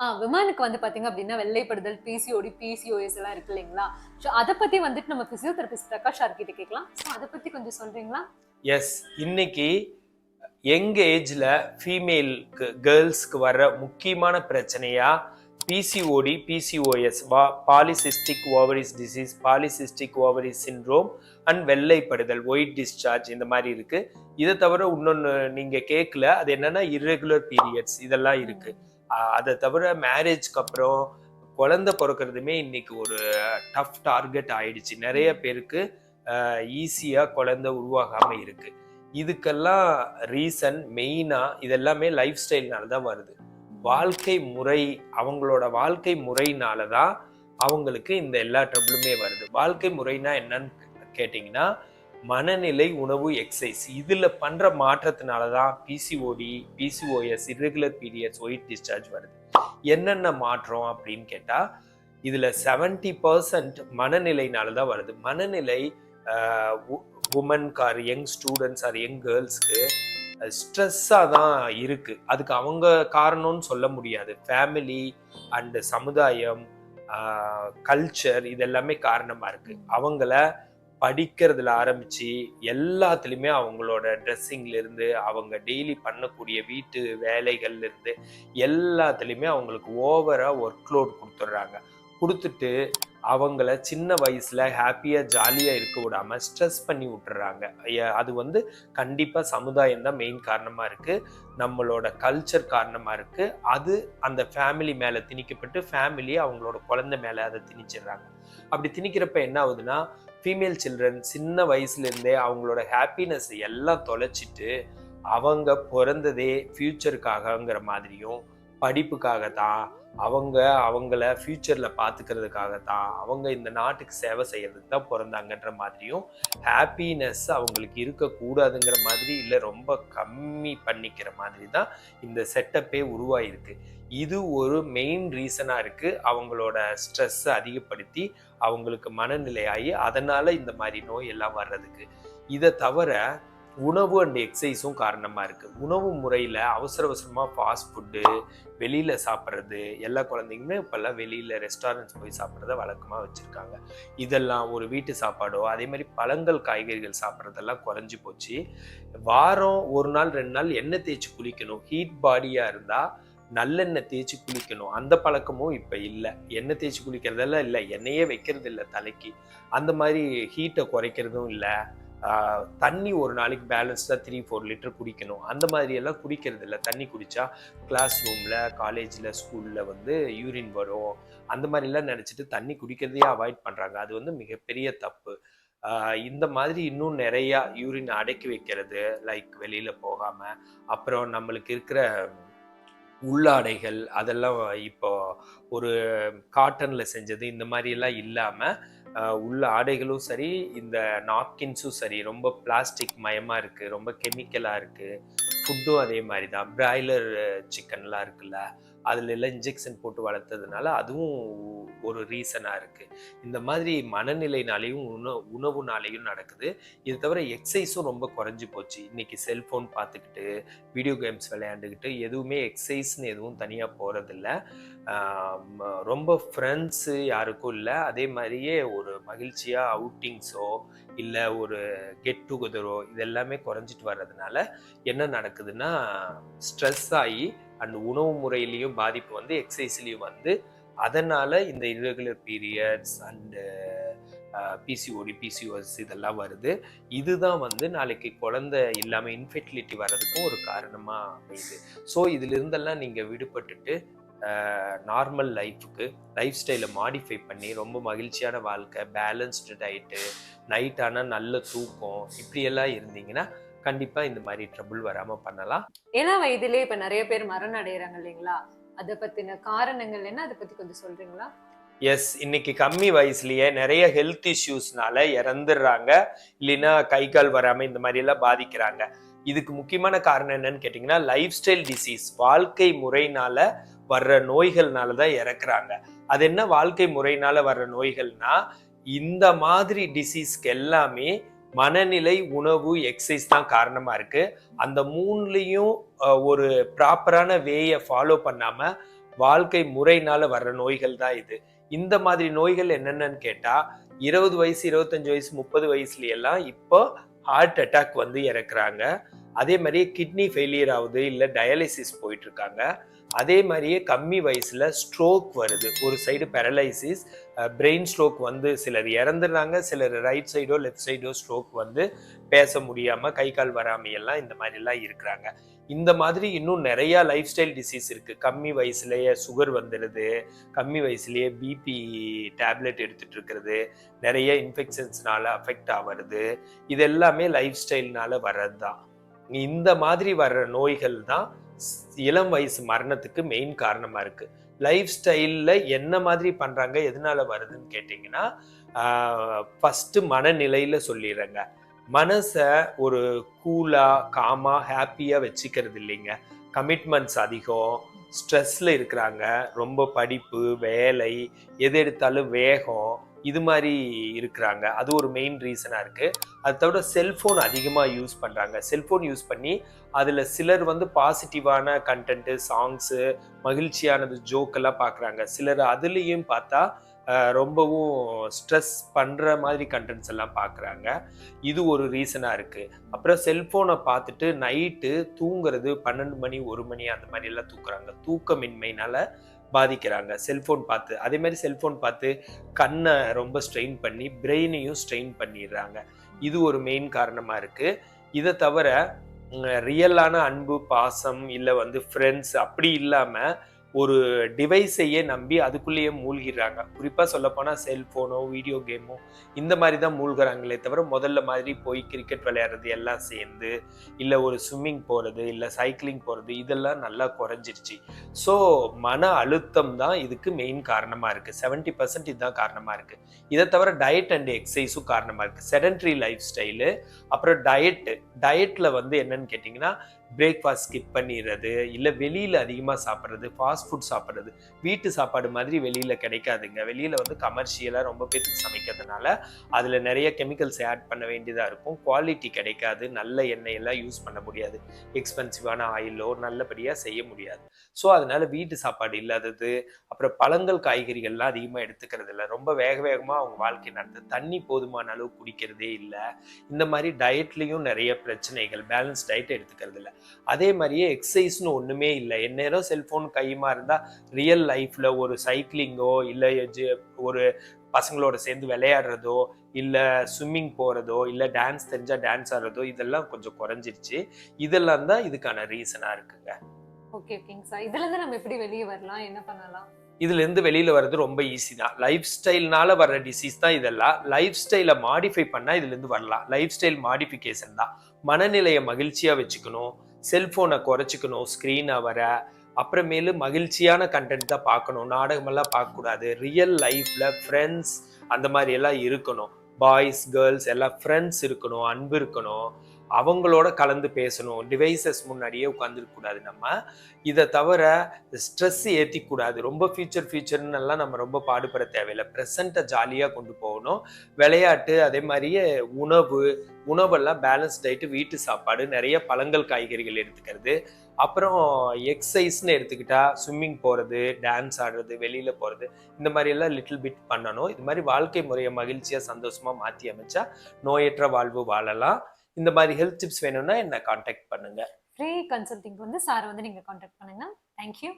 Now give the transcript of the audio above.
விமானுக்கு வந்து பாத்தீங்க அப்படின்னா வெள்ளைப்படுதல், பிசிஓடி, பிசிஓஎஸ் எல்லாம் இருக்கு இல்லைங்களா? ஸோ அத பத்தி வந்துட்டு நம்ம பிசியோதெரபிஸ்ட் பிரகாஷ் சார் கிட்ட கேட்கலாம். ஸோ அத பத்தி கொஞ்சம் சொல்றீங்களா? எஸ், இன்னைக்கு யங் ஏஜ்ல ஃபீமேலுக்கு கேர்ள்ஸ்க்கு வர்ற முக்கியமான பிரச்சனையா PCOD, PCOS, polycystic ovaries disease, polycystic ovaries syndrome and வெள்ளைப்படுதல், ஒயிட் டிஸ்சார்ஜ் இந்த மாதிரி இருக்கு. இதை தவிர இன்னொன்று நீங்க கேட்கல, அது என்னன்னா இர்ரெகுலர் பீரியட்ஸ் இதெல்லாம் இருக்கு. அதை தவிர மேரேஜ்க்கு அப்புறம் குழந்தை பிறக்கிறதுமே இன்னைக்கு ஒரு டஃப் டார்கெட் ஆயிடுச்சு. நிறைய பேருக்கு ஈஸியா குழந்தை உருவாகாம இருக்கு. இதுக்கெல்லாம் ரீசன் மெயினா இதெல்லாமே லைஃப் ஸ்டைல்னால தான் வருது. வாழ்க்கை முறை, அவங்களோட வாழ்க்கை முறையினால தான் அவங்களுக்கு இந்த எல்லா ட்ரபிளுமே வருது. வாழ்க்கை முறைனா என்னன்னு கேட்டிங்கன்னா மனநிலை, உணவு, எக்ஸசைஸ் இதுல பண்ற மாற்றத்தினால தான் PCOD, PCOS, irregular periods, white discharge வருது. என்னென்ன மாற்றம் அப்படின்னு கேட்டா இதுல 70% மனநிலைனால தான் வருது. மனநிலை உமன்க்கு or young students or young கேர்ள்ஸ்க்கு ஸ்ட்ரெஸ்ஸாக தான் இருக்கு. அதுக்கு அவங்க காரணம்னு சொல்ல முடியாது. ஃபேமிலி அண்ட் சமுதாயம், கல்ச்சர் இதெல்லாமே காரணமா இருக்கு. அவங்கள படிக்கிறதுல ஆரம்பிச்சு எல்லாத்துலேயுமே அவங்களோட ட்ரெஸ்ஸிங்ல இருந்து அவங்க டெய்லி பண்ணக்கூடிய வீட்டு வேலைகள்ல இருந்து எல்லாத்துலேயுமே அவங்களுக்கு ஓவரா ஒர்க் லோட் கொடுத்துட்றாங்க. கொடுத்துட்டு அவங்கள சின்ன வயசுல ஹாப்பியா ஜாலியா இருக்க விடாம ஸ்ட்ரெஸ் பண்ணி விட்டுறாங்க. அது வந்து கண்டிப்பா சமுதாயம் தான் மெயின் காரணமா இருக்கு, நம்மளோட கல்ச்சர் காரணமா இருக்கு. அது அந்த ஃபேமிலி மேல திணிக்கப்பட்டு ஃபேமிலி அவங்களோட குழந்தை மேல அதை திணிச்சிடுறாங்க. அப்படி திணிக்கிறப்ப என்ன ஆகுதுன்னா ஃபீமேல் சில்ட்ரன் சின்ன வயசுல இருந்தே அவங்களோட ஹாப்பினஸ் எல்லாம் தொலைச்சிட்டு அவங்க பிறந்ததே ஃபியூச்சருக்காகங்கிற மாதிரியும் படிப்புக்காக தான், அவங்கள ஃபியூச்சர்ல பார்த்துக்கிறதுக்காக தான், அவங்க இந்த நாட்டுக்கு சேவை செய்யறதுக்கு தான் பிறந்தாங்கன்ற மாதிரியும் ஹாப்பினஸ் அவங்களுக்கு இருக்கக்கூடாதுங்கிற மாதிரி இல்லை ரொம்ப கம்மி பண்ணிக்கிற மாதிரி தான் இந்த செட்டப்பே உருவாயிருக்கு. இது ஒரு மெயின் ரீசனா இருக்கு. அவங்களோட ஸ்ட்ரெஸ்ஸை அதிகப்படுத்தி அவங்களுக்கு மனநிலையாகி அதனால இந்த மாதிரி நோய் எல்லாம் வர்றதுக்கு. இதை தவிர உணவு அண்ட் எக்ஸசைஸும் காரணமா இருக்கு. உணவு முறையில அவசர அவசரமா ஃபாஸ்ட் ஃபுட்டு, வெளியில சாப்பிட்றது, எல்லா குழந்தைங்களுமே இப்பெல்லாம் வெளியில ரெஸ்டாரண்ட்ஸ் போய் சாப்பிட்றத வழக்கமா வச்சிருக்காங்க. இதெல்லாம் ஒரு வீட்டு சாப்பாடோ அதே மாதிரி பழங்கள் காய்கறிகள் சாப்பிட்றதெல்லாம் குறைஞ்சி போச்சு. வாரம் 1 நாள் 2 நாள் எண்ணெய் தேய்ச்சி குளிக்கணும். ஹீட் பாடியா இருந்தா நல்லெண்ணெய் தேய்ச்சி குளிக்கணும். அந்த பழக்கமும் இப்ப இல்லை. எண்ணெய் தேய்ச்சி குளிக்கிறதெல்லாம் இல்லை, எண்ணெயே வைக்கிறது இல்லை தலைக்கு. அந்த மாதிரி ஹீட்டை குறைக்கிறதும் இல்லை. தண்ணி ஒரு நாளைக்கு பேலன்ஸ்டாக 3-4 லிட்டர் குடிக்கணும். அந்த மாதிரி எல்லாம் குடிக்கிறது இல்லை. தண்ணி குடித்தா கிளாஸ் ரூமில், காலேஜில், ஸ்கூலில் வந்து யூரின் வரும் அந்த மாதிரிலாம் நினச்சிட்டு தண்ணி குடிக்கிறதையே அவாய்ட் பண்ணுறாங்க. அது வந்து மிகப்பெரிய தப்பு. இந்த மாதிரி இன்னும் நிறையா யூரின் அடக்கி வைக்கிறது, லைக் வெளியில் போகாமல், அப்புறம் நம்மளுக்கு இருக்கிற உள்ளாடைகள் அதெல்லாம் இப்போ ஒரு காட்டனில் செஞ்சது இந்த மாதிரியெல்லாம் இல்லாமல் உள்ள ஆடைகளும் சரி, இந்த நாப்கின்ஸும் சரி ரொம்ப பிளாஸ்டிக் மயமாக இருக்குது, ரொம்ப கெமிக்கலாக இருக்குது. ஃபுட்டும் அதே மாதிரி தான். பிராய்லர் சிக்கன்லாம் இருக்குல்ல, அதுல எல்லாம் இன்ஜெக்ஷன் போட்டு வளர்த்ததுனால அதுவும் ஒரு ரீசனாக இருக்குது. இந்த மாதிரி மனநிலைனாலையும் உணவுனாலையும் நடக்குது. இது தவிர எக்ஸசைஸும் ரொம்ப குறைஞ்சி போச்சு. இன்னைக்கு செல்ஃபோன் பார்த்துக்கிட்டு வீடியோ கேம்ஸ் விளையாண்டுக்கிட்டு எதுவுமே எக்ஸசைஸ்ன்னு எதுவும் தனியாக போகிறதில்ல. ரொம்ப ஃப்ரெண்ட்ஸு யாருக்கும் இல்லை. அதே மாதிரியே ஒரு மகிழ்ச்சியாக அவுட்டிங்ஸோ இல்லை ஒரு கெட் டுகெதரோ இதெல்லாமே குறைஞ்சிட்டு வர்றதுனால என்ன நடக்குதுன்னா ஸ்ட்ரெஸ் ஆகி அண்ட் உணவு முறையிலையும் பாதிப்பு வந்து எக்ஸசைஸ்லையும் வந்து அதனால இந்த irregular periods and PCOD, PCOS இதெல்லாம் வருது. இதுதான் வந்து நாளைக்கு குழந்தை இல்லாமல் இன்ஃபெர்டிலிட்டி வர்றதுக்கும் ஒரு காரணமாக அமையுது. ஸோ இதிலிருந்தெல்லாம் நீங்கள் விடுபட்டுட்டு நார்மல் லைஃப் ஸ்டைலை மாடிஃபை பண்ணி ரொம்ப மகிழ்ச்சியான வாழ்க்கை, பேலன்ஸ்டு டயட்டு, நைட் ஆனால் நல்ல தூக்கம், இப்படியெல்லாம் இருந்தீங்கன்னா கண்டிப்பா இந்த மாதிரி ட்ரபிள் வராம பண்ணலாம். ஏன்னா வயதிலே இப்ப நிறைய பேர் மரணம் அடைகிறாங்க இல்லைங்களா? அதை பத்தின காரணங்கள் என்ன, அதை பத்தி கொஞ்சம் சொல்றீங்களா? எஸ், இன்னைக்கு கம்மி வயசுலயே நிறைய ஹெல்த் இஷ்யூஸ்னால இறந்துடுறாங்க, இல்லைன்னா கை கால் வராம இந்த மாதிரி எல்லாம் பாதிக்கிறாங்க. இதுக்கு முக்கியமான காரணம் என்னன்னு கேட்டீங்கன்னா லைஃப் ஸ்டைல் டிசீஸ், வாழ்க்கை முறையினால வர்ற நோய்கள்னால தான் இறக்குறாங்க. அது என்ன வாழ்க்கை முறையினால வர்ற நோய்கள்னா இந்த மாதிரி டிசீஸ்க்கு எல்லாமே மனநிலை, உணவு, எக்ஸசைஸ் தான் காரணமா இருக்கு. அந்த மூணுலையும் ஒரு ப்ராப்பரான வேயை ஃபாலோ பண்ணாம வாழ்க்கை முறையினால வர்ற நோய்கள் தான் இது. இந்த மாதிரி நோய்கள் என்னென்னு கேட்டா 20 வயசு 25 வயசு 30 வயசுல எல்லாம் இப்போ ஹார்ட் அட்டாக் வந்து இறக்குறாங்க. அதே மாதிரியே கிட்னி ஃபெயிலியர் ஆகுது, இல்ல டயாலிசிஸ் போயிட்டு இருக்காங்க. அதே மாதிரியே கம்மி வயசுல ஸ்ட்ரோக் வருது, ஒரு சைடு பெரலைசிஸ், பிரெயின் ஸ்ட்ரோக் வந்து சிலர் இறந்துடுறாங்க, சிலர் ரைட் சைடோ லெஃப்ட் சைடோ ஸ்ட்ரோக் வந்து பேச முடியாம கை கால் வராம எல்லாம் இந்த மாதிரி எல்லாம் இருக்கிறாங்க. இந்த மாதிரி இன்னும் நிறைய லைஃப் ஸ்டைல் டிசீஸ் இருக்கு. கம்மி வயசுலயே சுகர் வந்துடுது, கம்மி வயசுலயே பிபி டேப்லெட் எடுத்துட்டு இருக்கிறது, நிறைய இன்ஃபெக்ஷன்ஸ்னால அஃபெக்ட் ஆகிறது, இது எல்லாமே லைஃப் ஸ்டைல்னால வர்றது தான். இந்த மாதிரி வர்ற நோய்கள் தான் இளம் வயசு மரணத்துக்கு மெயின் காரணமா இருக்கு. லைஃப் ஸ்டைல்ல என்ன மாதிரி பண்றாங்க, எதனால வருதுன்னு கேட்டீங்கன்னா, ஃபர்ஸ்ட் மனநிலையில சொல்லிடுறேங்க. மனசை ஒரு கூலா காமா ஹாப்பியா வச்சுக்கிறது இல்லைங்க. கமிட்மெண்ட்ஸ் அதிகம், ஸ்ட்ரெஸ்ல இருக்கிறாங்க, ரொம்ப படிப்பு வேலை எது எடுத்தாலும் வேகம், இது மாதிரி இருக்கிறாங்க. அது ஒரு மெயின் ரீசனா இருக்கு. அது தவிர செல்போன் அதிகமா யூஸ் பண்றாங்க. செல்போன் யூஸ் பண்ணி அதுல சிலர் வந்து பாசிட்டிவான கண்டென்ட், சாங்ஸ், மகிழ்ச்சியானது, ஜோக் எல்லாம் பாக்குறாங்க. சிலர் அதுலயும் பார்த்தா ரொம்பவும் ஸ்ட்ரெஸ் பண்ற மாதிரி கண்டென்ட்ஸ் எல்லாம் பாக்குறாங்க. இது ஒரு ரீசனா இருக்கு. அப்புறம் செல்போனை பார்த்துட்டு நைட்டு தூங்குறது 12 மணி 1 மணி அந்த மாதிரி எல்லாம் தூக்குறாங்க. தூக்கமின்மையினால பாதிக்கிறாங்க செல்போன் பார்த்து. அதே மாதிரி செல்போன் பார்த்து கண்ணை ரொம்ப ஸ்ட்ரெயின் பண்ணி பிரெயினையும் ஸ்ட்ரெயின் பண்ணிடுறாங்க. இது ஒரு மெயின் காரணமா இருக்கு. இதை தவிர ரியலான அன்பு பாசம் இல்லை வந்து ஃப்ரெண்ட்ஸ் அப்படி இல்லாம ஒரு டிவைஸையே நம்பி அதுக்குள்ளேயே மூழ்கிறாங்க. குறிப்பா சொல்ல போனா செல்போனோ வீடியோ கேமோ இந்த மாதிரி தான் மூழ்கிறாங்களே தவிர முதல்ல மாதிரி போய் கிரிக்கெட் விளையாடுறது எல்லாம் சேர்ந்து இல்லை ஒரு ஸ்விம்மிங் போறது இல்லை சைக்கிளிங் போறது இதெல்லாம் நல்லா குறைஞ்சிருச்சு. ஸோ மன அழுத்தம் தான் இதுக்கு மெயின் காரணமா இருக்கு. 70% இதுதான் காரணமா இருக்கு. இதை தவிர டயட் அண்ட் எக்ஸசைஸும் காரணமா இருக்கு. செடன்ட்ரி லைஃப் ஸ்டைலு, அப்புறம் டயட்ல வந்து என்னன்னு கேட்டீங்கன்னா பிரேக்ஃபாஸ்ட் ஸ்கிப் பண்ணிடுறது, இல்லை வெளியில் அதிகமாக சாப்பிட்றது, ஃபாஸ்ட் ஃபுட் சாப்பிட்றது. வீட்டு சாப்பாடு மாதிரி வெளியில் கிடைக்காதுங்க. வெளியில் வந்து கமர்ஷியலாக ரொம்ப பேருக்கு சமைக்கிறதுனால அதில் நிறைய கெமிக்கல்ஸ் ஆட் பண்ண வேண்டியதாக இருக்கும். குவாலிட்டி கிடைக்காது, நல்ல எண்ணெயெல்லாம் யூஸ் பண்ண முடியாது, எக்ஸ்பென்சிவான ஆயிலோ நல்லபடியாக செய்ய முடியாது. ஸோ அதனால வீட்டு சாப்பாடு இல்லாதது, அப்புறம் பழங்கள் காய்கறிகள்லாம் அதிகமாக எடுத்துக்கிறது இல்லை, ரொம்ப வேகமாக அவங்க வாழ்க்கை நடத்துது, தண்ணி போதுமான அளவு குடிக்கிறதே இல்லை. இந்த மாதிரி டயட்லேயும் நிறைய பிரச்சனைகள், பேலன்ஸ் டயட் எடுத்துக்கிறது இல்லை. அதே மாதிரியே எக்ஸசைஸ்னு ஒண்ணுமே இல்லை. எந்நேரம் செல்போன் கையுமா இருந்தா ரியல் லைஃப்ல ஒரு சைக்கிளிங்கோ இல்லை ஒரு பசங்களோட சேர்ந்து விளையாடுறதோ இல்லை ஸ்விம்மிங் போறதோ இல்லை டான்ஸ் தெரிஞ்சா டான்ஸ் ஆடுறதோ இதெல்லாம் கொஞ்சம் குறைஞ்சிருச்சு. இதெல்லாம் தான் இதுக்கான ரீசனா இருக்குங்க. ஓகே ஓகேங்க சார். இதுல இருந்து நம்ம எப்படி வெளியே வரலாம், என்ன பண்ணலாம்? இதுல இருந்து வெளியில வர்றது ரொம்ப ஈஸி தான். லைஃப் ஸ்டைல்னால வர்ற டிசீஸ் தான் இதெல்லாம். லைஃப் ஸ்டைலை மாடிஃபை பண்ணா இதுல இருந்து வரலாம். லைஃப் ஸ்டைல் மாடிஃபிகேஷன் தான். மனநிலையை மகிழ்ச்சியா வச்சுக்கணும், செல்போனை குறைச்சிக்கணும், ஸ்கிரீன் வர அப்புறமேலு மகிழ்ச்சியான கண்டென்ட் தான் பார்க்கணும், நாடகமெல்லாம் பார்க்கக்கூடாது. ரியல் லைஃப்ல ஃப்ரெண்ட்ஸ் அந்த மாதிரி எல்லாம் இருக்கணும். பாய்ஸ் கேர்ள்ஸ் எல்லாம் ஃப்ரெண்ட்ஸ் இருக்கணும், அன்பு இருக்கணும், அவங்களோட கலந்து பேசணும். டிவைசஸ் முன்னாடியே உட்காந்துருக்க கூடாது. நம்ம இதை தவிர ஸ்ட்ரெஸ் ஏற்றிக்கூடாது. ரொம்ப ஃபியூச்சர்னு எல்லாம் நம்ம ரொம்ப பாடுபட தேவையில்லை. ப்ரெசண்ட்டை ஜாலியாக கொண்டு போகணும். விளையாட்டு, அதே மாதிரியே உணவெல்லாம் பேலன்ஸ் டயட்டு, வீட்டு சாப்பாடு, நிறைய பழங்கள் காய்கறிகள் எடுத்துக்கிறது. அப்புறம் எக்ஸசைஸ்ன்னு எடுத்துக்கிட்டா ஸ்விம்மிங் போகிறது, டான்ஸ் ஆடுறது, வெளியில் போகிறது, இந்த மாதிரி எல்லாம் லிட்டில் பிட் பண்ணணும். இது மாதிரி வாழ்க்கை முறையை மகிழ்ச்சியாக சந்தோஷமாக மாற்றி அமைச்சா நோயற்ற வாழ்வு வாழலாம். இந்த மாதிரி ஹெல்த் டிப்ஸ் வேணும்னா என்ன காண்டாக்ட் பண்ணுங்க. ஃப்ரீ கன்சல்டிங் வந்து சார் வந்து நீங்க காண்டாக்ட் பண்ணுங்க. தேங்க்யூ.